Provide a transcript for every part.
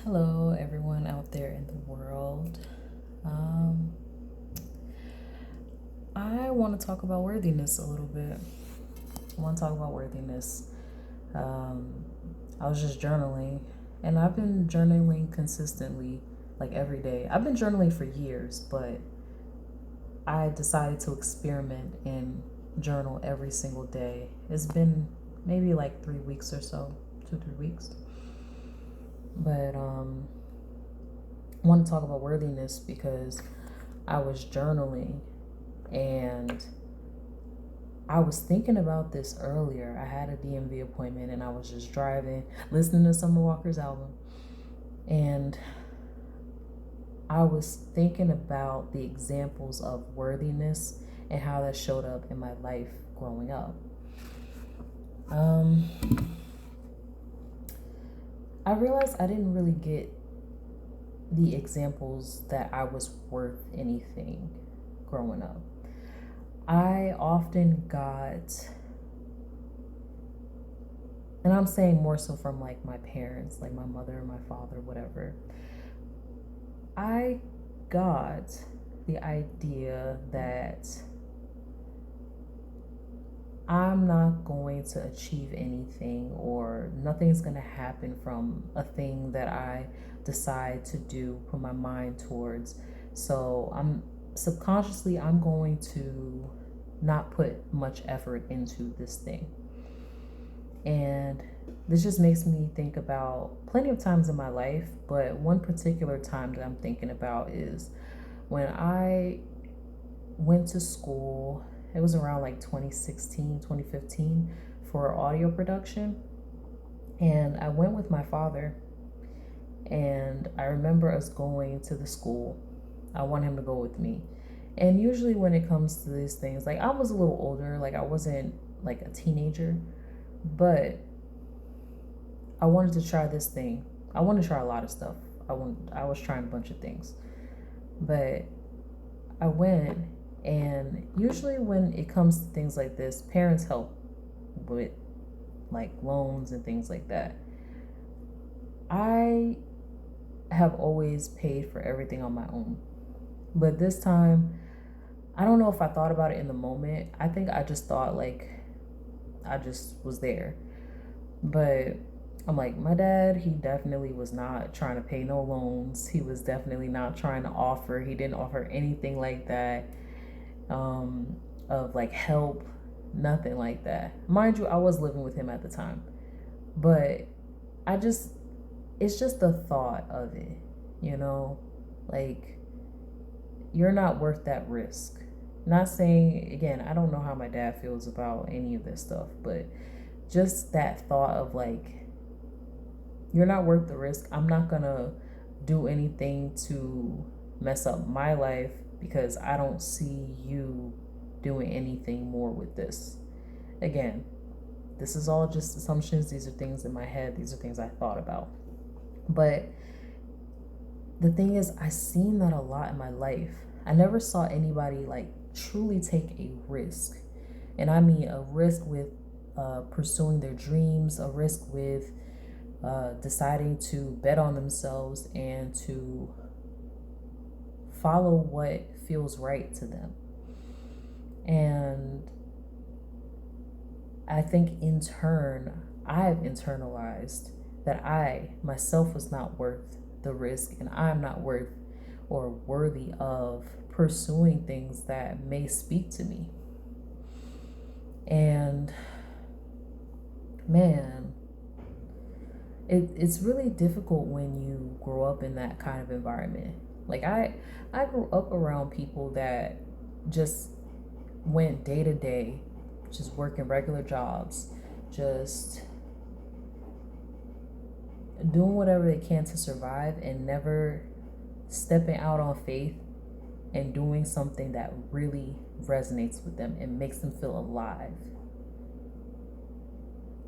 Hello, everyone out there in the world. Um, I want to talk about worthiness a little bit. I want to talk about worthiness. Um, I was just journaling, and I've been journaling consistently, like every day. I've been journaling for years, but I decided to experiment and journal every single day. It's been maybe like 3 weeks or so, 2, 3 weeks. But I want to talk about worthiness because I was journaling and I was thinking about this earlier. I had a DMV appointment and I was just driving, listening to Summer Walker's album. And I was thinking about the examples of worthiness and how that showed up in my life growing up. Um, I realized I didn't really get the examples that I was worth anything growing up. I often got, and I'm saying more so from like my parents, like my mother and my father, whatever. I got the idea that I'm not going to achieve anything or nothing's going to happen from a thing that I decide to do, put my mind towards. So I'm going to not put much effort into this thing. And this just makes me think about plenty of times in my life, but one particular time that I'm thinking about is when I went to school. It was around like 2016, 2015 for audio production. And I went with my father. And I remember us going to the school. I want him to go with me. And usually when it comes to these things, like I was a little older, like I wasn't like a teenager, but I wanted to try this thing. I wanted to try a lot of stuff. I was trying a bunch of things. But I went, and usually when it comes to things like this, parents help with like loans and things like that. I have always paid for everything on my own. But this time, I don't know if I thought about it in the moment. I think I just thought like I just was there. But I'm like, my dad, he definitely was not trying to pay no loans. He was definitely not trying to offer. He didn't offer anything like that, of like help, nothing like that. Mind you, I was living with him at the time. But I just, it's just the thought of it, you know? Like, you're not worth that risk. Not saying, again, I don't know how my dad feels about any of this stuff, but just that thought of like, you're not worth the risk. I'm not gonna do anything to mess up my life because I don't see you doing anything more with this. Again, this is all just assumptions. These are things in my head. These are things I thought about. But the thing is, I seen that a lot in my life. I never saw anybody like truly take a risk. And I mean a risk with pursuing their dreams, a risk with deciding to bet on themselves and to follow what feels right to them. And I think in turn, I've internalized that I myself was not worth the risk and I'm not worth or worthy of pursuing things that may speak to me. And man, it's really difficult when you grow up in that kind of environment. Like I grew up around people that just went day to day, just working regular jobs, just doing whatever they can to survive and never stepping out on faith and doing something that really resonates with them and makes them feel alive.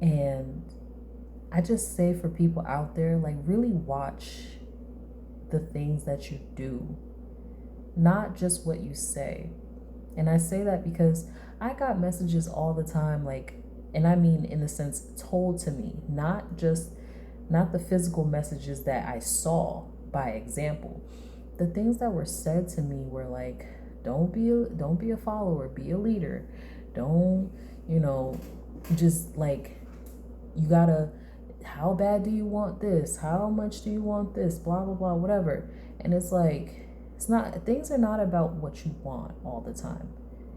And I just say for people out there, like really watch the things that you do, not just what you say. And I say that because I got messages all the time, like, and I mean in the sense told to me, not just not the physical messages that I saw by example. The things that were said to me were like, don't be a follower, be a leader. Don't, you know, just like, you gotta, how bad do you want this? How much do you want this? Blah blah blah, whatever. And it's like, it's not, things are not about what you want all the time.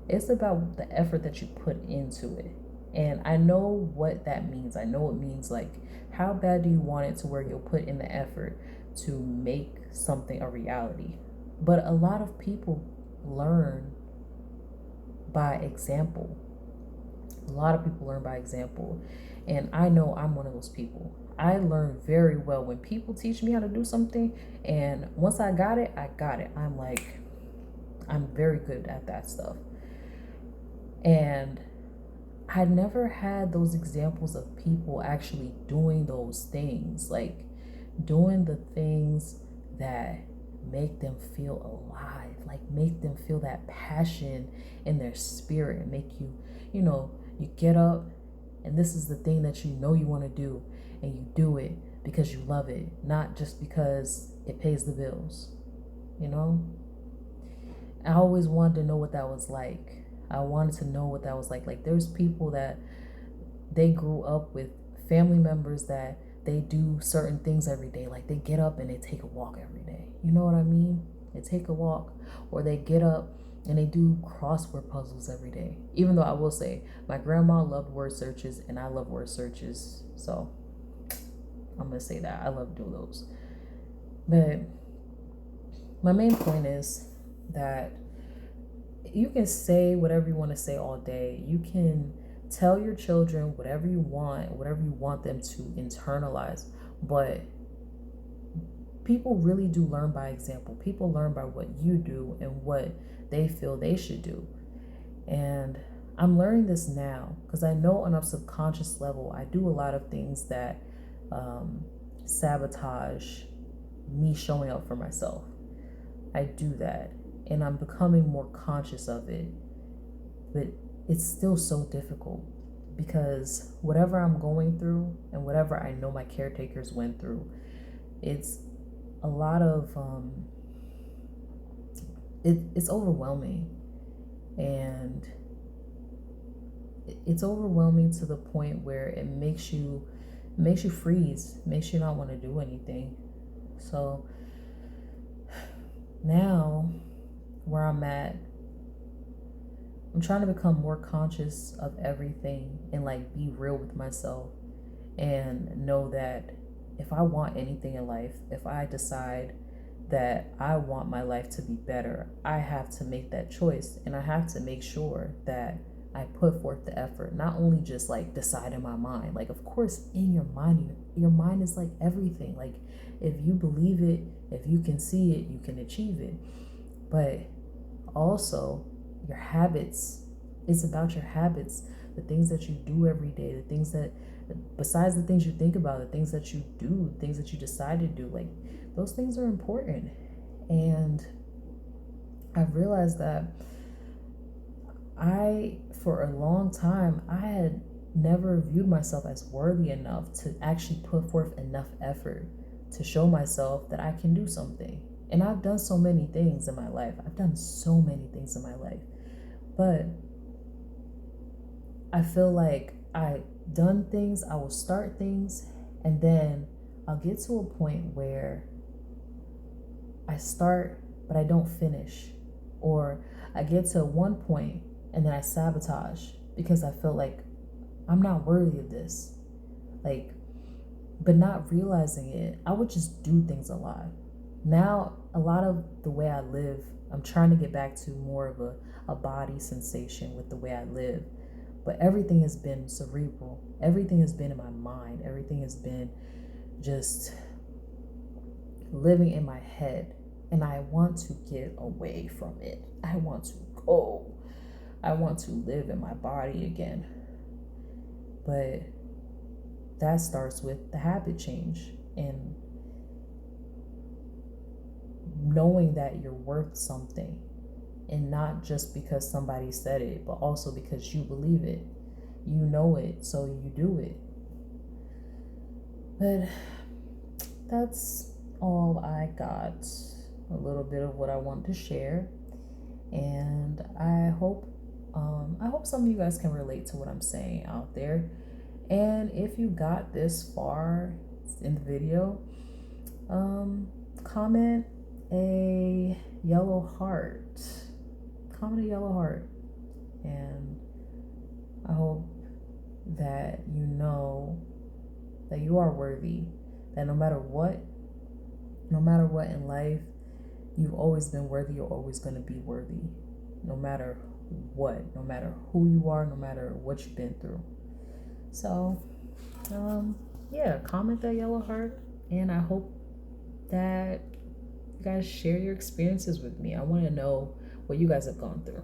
It's about the effort that you put into it. And I know what that means. I know it means like, how bad do you want it to where you'll put in the effort to make something a reality? But a lot of people learn by example. A lot of people learn by example. And I know I'm one of those people. I learn very well when people teach me how to do something. And once I got it, I got it. I'm like, I'm very good at that stuff. And I never had those examples of people actually doing those things, like doing the things that make them feel alive, like make them feel that passion in their spirit, make you, you get up and this is the thing that you know you want to do, and you do it because you love it, not just because it pays the bills, you know? I always wanted to know what that was like. I wanted to know what that was like. Like, there's people that they grew up with family members that they do certain things every day. Like, they get up and they take a walk every day. You know what I mean? They take a walk, or they get up and they do crossword puzzles every day. Even though I will say, my grandma loved word searches and I love word searches. So I'm going to say that. I love doing those. But my main point is that you can say whatever you want to say all day. You can tell your children whatever you want them to internalize. But people really do learn by example. People learn by what you do and what they feel they should do. And I'm learning this now because I know on a subconscious level, I do a lot of things that sabotage me showing up for myself. I do that. And I'm becoming more conscious of it. But it's still so difficult because whatever I'm going through and whatever I know my caretakers went through, it's a lot of, it's overwhelming. And it's overwhelming to the point where it makes you freeze, makes you not want to do anything. So now, where I'm at, I'm trying to become more conscious of everything and like be real with myself and know that if I want anything in life, if I decide that I want my life to be better, I have to make that choice, and I have to make sure that I put forth the effort, not only just like decide in my mind. Like, of course, in your mind is like everything. Like, if you believe it, if you can see it, you can achieve it. But also your habits, it's about your habits, the things that you do every day, the things that, besides the things you think about, the things that you do, things that you decide to do, like those things are important. And I've realized that for a long time, I had never viewed myself as worthy enough to actually put forth enough effort to show myself that I can do something. And I've done so many things in my life. But I feel like I've done things, I will start things, and then I'll get to a point where I start, but I don't finish. Or I get to one point and then I sabotage because I feel like I'm not worthy of this. Like, but not realizing it, I would just do things a lot. Now, a lot of the way I live, I'm trying to get back to more of a body sensation with the way I live. But everything has been cerebral. Everything has been in my mind. Everything has been just living in my head. And I want to get away from it. I want to go. I want to live in my body again. But that starts with the habit change and knowing that you're worth something, and not just because somebody said it, but also because you believe it. You know it, so you do it. But that's all I got. A little bit of what I want to share, and I hope some of you guys can relate to what I'm saying out there. And if you got this far in the video, comment a yellow heart. Comment a yellow heart, and I hope that you know that you are worthy. That no matter what in life, you've always been worthy. You're always going to be worthy, no matter what, no matter who you are, no matter what you've been through. So, yeah, comment that yellow heart, and I hope that you guys share your experiences with me. I want to know what you guys have gone through.